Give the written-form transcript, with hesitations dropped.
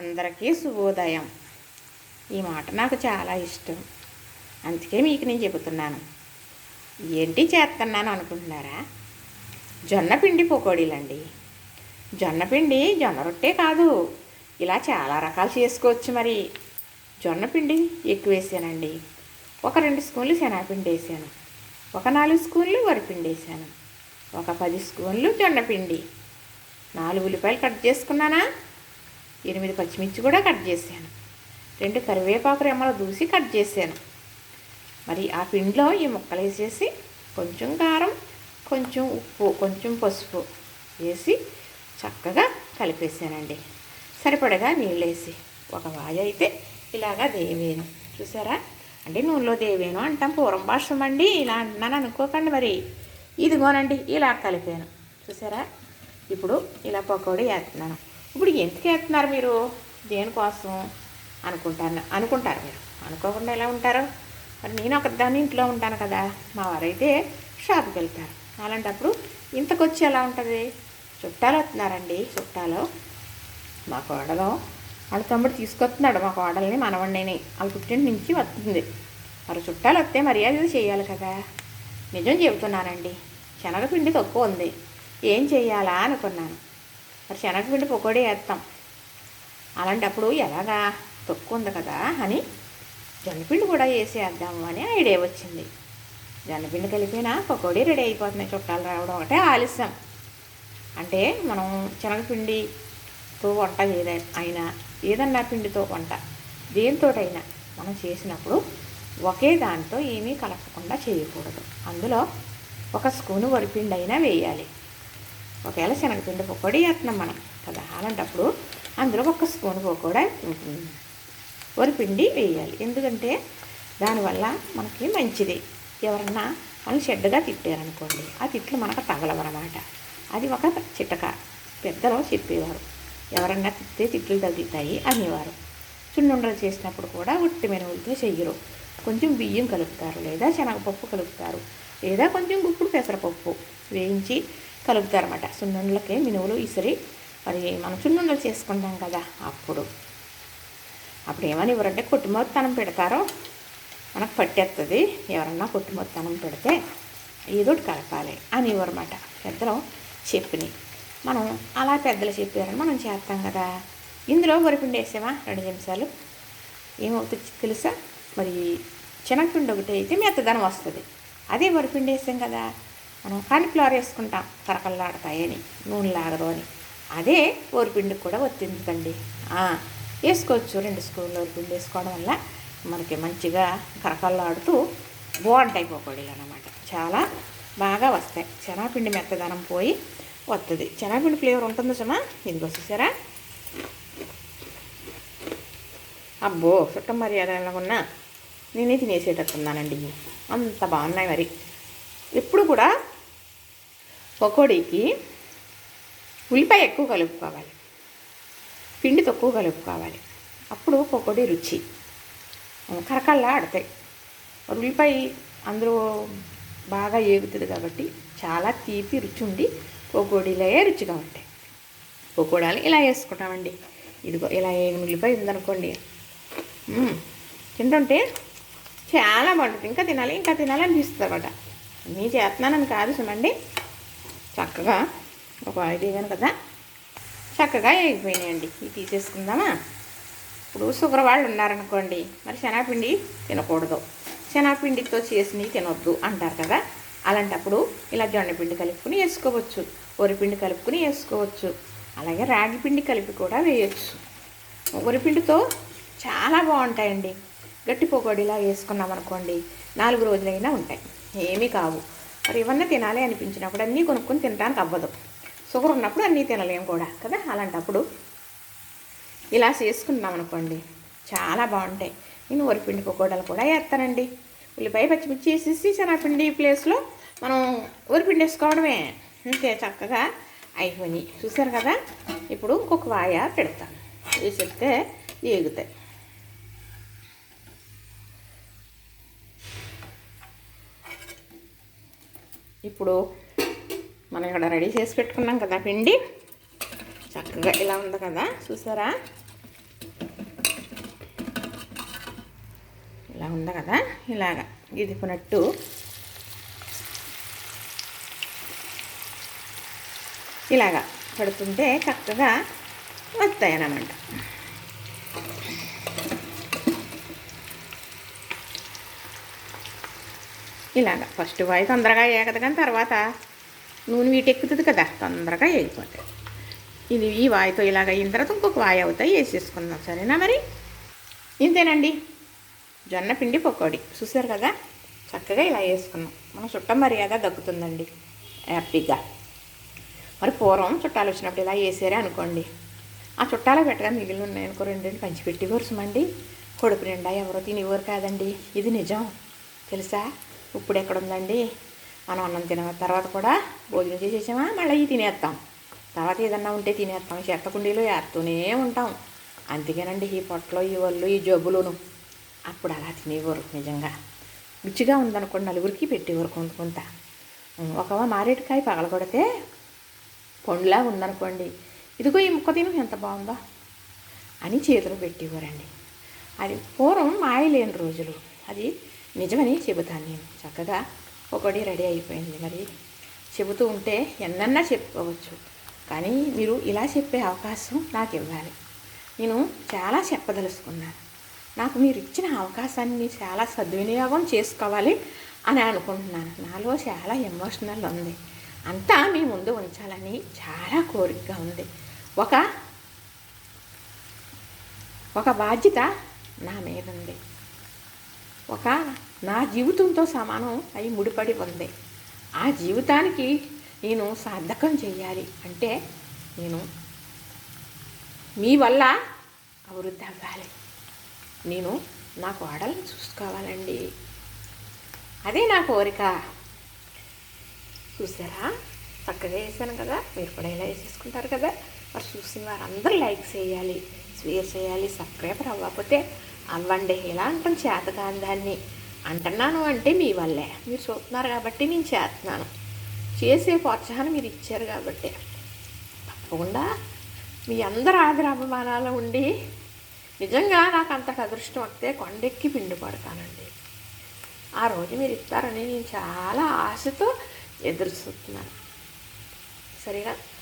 అందరికీ శుభోదయం. ఈ మాట నాకు చాలా ఇష్టం, అందుకే మీకు నేను చెబుతున్నాను. ఏంటి చేస్తున్నాను అనుకుంటున్నారా? జొన్నపిండి పకోడీలండి. జొన్నపిండి జొన్న రొట్టే కాదు, ఇలా చాలా రకాలు చేసుకోవచ్చు. మరి జొన్నపిండి ఎక్కువ వేసానండి. ఒక 2 స్పూన్లు శనగపిండి వేసాను, ఒక 4 స్పూన్లు వరిపిండి వేసాను, ఒక 10 స్పూన్లు జొన్నపిండి, 4 ఉల్లిపాయలు కట్ చేసుకున్నానా, 8 పచ్చిమిర్చి కూడా కట్ చేశాను, 2 కరివేపాకు రెమ్మలు దూసి కట్ చేశాను. మరి ఆ పిండిలో ఈ ముక్కలు వేసేసి కొంచెం కారం, కొంచెం ఉప్పు, కొంచెం పసుపు వేసి చక్కగా కలిపేసానండి. సరిపడగా నీళ్ళు వేసి ఒక వాయి అయితే ఇలాగా దేవేను. చూసారా? అంటే నూనెలో దేవేను అంటాం, పూర్వం భాషం అండి. ఇలా అంటున్నాను అనుకోకండి. మరి ఇదిగోనండి ఇలా కలిపాను. చూసారా? ఇప్పుడు ఇలా పకోడీ వేస్తున్నాను. ఇప్పుడు ఎందుకు వేస్తున్నారు మీరు, దేనికోసం అనుకుంటారు మీరు. అనుకోకుండా ఎలా ఉంటారు? మరి నేను ఒకదాన్ని ఇంట్లో ఉంటాను కదా, మా వారైతే షాప్కి వెళ్తారు. అలాంటప్పుడు ఇంతకొచ్చి ఎలా ఉంటుంది? చుట్టాలు వస్తున్నారండి. చుట్టాలు మా కోడలో వాళ్ళ తమ్ముడు తీసుకొస్తున్నాడు మా కోడల్ని, మనవడిని. వాళ్ళ పుట్టింటి నుంచి వస్తుంది. మరి చుట్టాలు వస్తే మర్యాద చేయాలి కదా. నిజం చెబుతున్నానండి, శనగపిండి తక్కువ ఉంది, ఏం చెయ్యాలా అనుకున్నాను. మరి శనగపిండి పకోడీ వేస్తాం. అలాంటప్పుడు ఎలాగా, తక్కువ ఉంది కదా అని జొన్నపిండి కూడా వేసేద్దాము అని ఐడియా వచ్చింది. జొన్నపిండి కలిపినా పకోడీ రెడీ అయిపోతున్నాయి. చుట్టాలు రావడం ఒకటే ఆలస్యం. అంటే మనం శనగపిండితో వంట అయినా, ఏదన్నా పిండితో వంట దేనితోటైనా మనం చేసినప్పుడు ఒకే దాంతో ఏమీ కలపకుండా చేయకూడదు. అందులో 1 స్పూను వరిపిండి అయినా వేయాలి. ఒకవేళ శనగపిండి పకోడీ వేస్తున్నాం మనం కదా, అలాంటప్పుడు అందులో 1 స్పూను పకోడీ వరిపిండి వేయాలి. ఎందుకంటే దానివల్ల మనకి మంచిది. ఎవరన్నా మనం చెడ్డగా తిట్టారనుకోండి, ఆ తిట్లు మనకు తగలవన్నమాట. అది ఒక చిట్టక పెద్దలు చెప్పేవారు. ఎవరన్నా తిట్టే తిట్లు తగ్గుతాయి అనేవారు. చున్నుండలు చేసినప్పుడు కూడా ఉట్టి మినుములతో చెయ్యరు. కొంచెం బియ్యం కలుపుతారు, లేదా శనగపప్పు కలుపుతారు, లేదా కొంచెం గుప్పుడు పెసరపప్పు వేయించి కలుపుతారన్నమాట. సున్నుండలకి మినువులు ఇసిరి మరి మనం చున్నుండలు చేసుకుంటాం కదా, అప్పుడు ఏమని ఎవరంటే కొట్టుమొత్తనం పెడతారో మనకు పట్టేస్తుంది. ఎవరన్నా కొట్టుమొత్తనం పెడితే ఏదోటి కలపాలి అని ఇవ్వరన్నమాట పెద్దలు చెప్పినాయి. మనం అలా పెద్దలు చెప్పారని మనం చేస్తాం కదా. ఇందులో వరిపిండి వేసామా 2 నిమిషాలు, ఏమవుతుంది తెలుసా? మరి శనగపిండి ఒకటి అయితే మెత్తదనం వస్తుంది. అదే వరిపిండి వేసాం కదా, మనం కాన్ఫ్లవర్ వేసుకుంటాం కరకల్లాడతాయని, నూనె లాగదు అని. అదే వరిపిండికి కూడా ఒత్తిందుకండి. వేసుకోవచ్చు. 2 స్పూన్లు వరిపిండి వేసుకోవడం వల్ల మనకి మంచిగా కరకల్లాడుతూ బాగుంటాయి పకోడీలు అన్నమాట. చాలా బాగా వస్తాయి. శనగపిండి మెత్తదనం పోయి వస్తుంది. శనగపిండి ఫ్లేవర్ ఉంటుంది సుమా. ఇదిగో చూసారా? అబ్బో చుట్టం మర్యాద ఎలాగున్నా నేనే తినేసేటట్టున్నానండి. అంత బాగున్నాయి. మరి ఎప్పుడు కూడా పకోడీకి ఉల్లిపాయ ఎక్కువ కలుపుకోవాలి, పిండి తక్కువ కలుపుకోవాలి. అప్పుడు పకోడీ రుచి కరకల్లా ఆడతాయి. ఉల్లిపాయ అందులో బాగా ఏగుతుంది కాబట్టి చాలా తీపి రుచి ఉండి పకోడీలే రుచిగా ఉంటాయి. పకోడాలు ఇలా వేసుకుంటామండి. ఇదిగో ఇలా ఏగిన ఉల్లిపాయ ఉందనుకోండి, తింటుంటే చాలా బాగుంటుంది. ఇంకా తినాలి అనిపిస్తుంది అన్నమాట. అన్నీ చేస్తున్నానని కాదు సుమండి, చక్కగా ఒక 5 వేగాను కదా, చక్కగా వేగిపోయినాయండి. ఇవి తీసేసుకుందామా. ఇప్పుడు షుగర్ వాళ్ళు ఉన్నారనుకోండి, మరి శనగపిండి తినకూడదు, శనగపిండితో చేసినవి తినొద్దు అంటారు కదా. అలాంటప్పుడు ఇలా జొన్నపిండి కలుపుకుని వేసుకోవచ్చు, వరిపిండి కలుపుకుని వేసుకోవచ్చు, అలాగే రాగి పిండి కలిపి కూడా వేయచ్చు. వరిపిండితో చాలా బాగుంటాయండి. గట్టి పకోడీలా వేసుకున్నాం అనుకోండి 4 రోజులైనా ఉంటాయి, ఏమీ కావు. మరి ఏమన్నా తినాలి అనిపించినప్పుడు అన్నీ కొనుక్కొని తినడానికి అవ్వదు. షుగర్ ఉన్నప్పుడు అన్నీ తినలేము కూడా కదా. అలాంటప్పుడు ఇలా చేసుకున్నాం అనుకోండి చాలా బాగుంటాయి. నేను వరిపిండి పకోడాలు కూడా వేస్తానండి. ఉల్లిపాయ పచ్చిమిర్చి వేసేసి శనగపిండి ప్లేస్లో మనం వరిపిండి వేసుకోవడమే, అంతే చక్కగా అయిపోయి. చూసారు కదా? ఇప్పుడు ఇంకొక వాయ పెడతాను, వేసేస్తే ఏగుతాయి. ఇప్పుడు మనం ఇక్కడ రెడీ చేసి పెట్టుకున్నాం కదా పిండి, చక్కగా ఇలా ఉంది కదా, చూసారా? ఇలా ఉంది కదా, ఇలాగా ఇదిపునట్టు ఇలాగా పడుతుంటే చక్కగా వస్తాయన్నమాట. ఇలాగ ఫస్ట్ వాయి తొందరగా ఏగదు, కానీ తర్వాత నూనె వీటెక్కుతుంది కదా, తొందరగా వేగిపోతాయి. ఇది ఈ వాయితో ఇలాగ అయిన తర్వాత ఇంకొక వాయి అవుతాయి, వేసేసుకుందాం. సరేనా మరి? ఇంతేనండి, జొన్న పిండి పకోడీ చూసారు కదా, చక్కగా ఇలా వేసుకున్నాం. మనం చుట్ట మర్యాద దక్కుతుందండి హ్యాపీగా. మరి పూర్వం చుట్టాలు వచ్చినప్పుడు ఇలా వేసారే అనుకోండి, ఆ చుట్టాలు పెట్టగా మిగిలిన ఉన్నాయనుకో రెండింటి పంచిపెట్టేవారు సుమండి. కొడుకు నిండా ఎవరో తినేవారు కాదండి. ఇది నిజం తెలుసా? ఇప్పుడు ఎక్కడుందండి? మనం అన్నం తిన తర్వాత కూడా భోజనం చేసేసామా మళ్ళీ ఇవి తినేస్తాం, తర్వాత ఏదన్నా ఉంటే తినేస్తాం, చెత్త కుండీలో వేస్తూనే ఉంటాం. అందుకేనండి ఈ పొట్టలో ఈ ఒళ్ళు ఈ జబ్బులును. అప్పుడు అలా తినేవారు నిజంగా. రుచిగా ఉందనుకోండి నలుగురికి పెట్టేవారు కొంత కొంత. ఒక మారేడుకాయ పగలగొడితే పండులా ఉందనుకోండి, ఇదిగో ఈ ముక్క తిను ఎంత బాగుందో అని చేతులు పెట్టేవారండి. అది పూర్వం మాయలేని రోజులు, అది నిజమని చెబుతాను నేను. చక్కగా ఒకటి రెడీ అయిపోయింది. మరి చెబుతూ ఉంటే ఎన్నన్నా చెప్పుకోవచ్చు, కానీ మీరు ఇలా చెప్పే అవకాశం నాకు ఇవ్వాలి. నేను చాలా చెప్పదలుచుకున్నాను. నాకు మీరు ఇచ్చిన అవకాశాన్ని చాలా సద్వినియోగం చేసుకోవాలి అని అనుకుంటున్నాను. నాలో చాలా ఎమోషనల్ ఉంది, అంతా మీ ముందు ఉంచాలని చాలా కోరికగా ఉంది. ఒక బాధ్యత నా మీద ఉంది, నా జీవితంతో సమానం అయి ముడిపడి ఉంది. ఆ జీవితానికి నేను సార్థకం చేయాలి అంటే నేను మీ వల్ల అభివృద్ధి అవ్వాలి. నేను నా కోడల్ని చూసుకోవాలండి, అదే నా కోరిక. చూసారా చక్కగా వేసాను కదా, మీరు కూడా ఇలా వేసేసుకుంటారు కదా. మరి చూసిన వారందరూ లైక్ చేయాలి, షేర్ చేయాలి, సబ్స్క్రైబ్ అవ్వకపోతే అవ్వండి. ఇలా అంటాం చేత కాని దాన్ని అంటున్నాను అంటే మీ వల్లే, మీరు చూస్తున్నారు కాబట్టి నేను చేస్తున్నాను. చేసే ప్రోత్సాహాన్ని మీరు ఇచ్చారు కాబట్టి తప్పకుండా మీ అందరు ఆదరాభిమానాలు ఉండి నిజంగా నాకు అంతటి అదృష్టం వస్తే కొండెక్కి పిండి పడతానండి. ఆ రోజు మీరు ఇస్తారని నేను చాలా ఆశతో ఎదురు చూస్తున్నాను. సరేనా?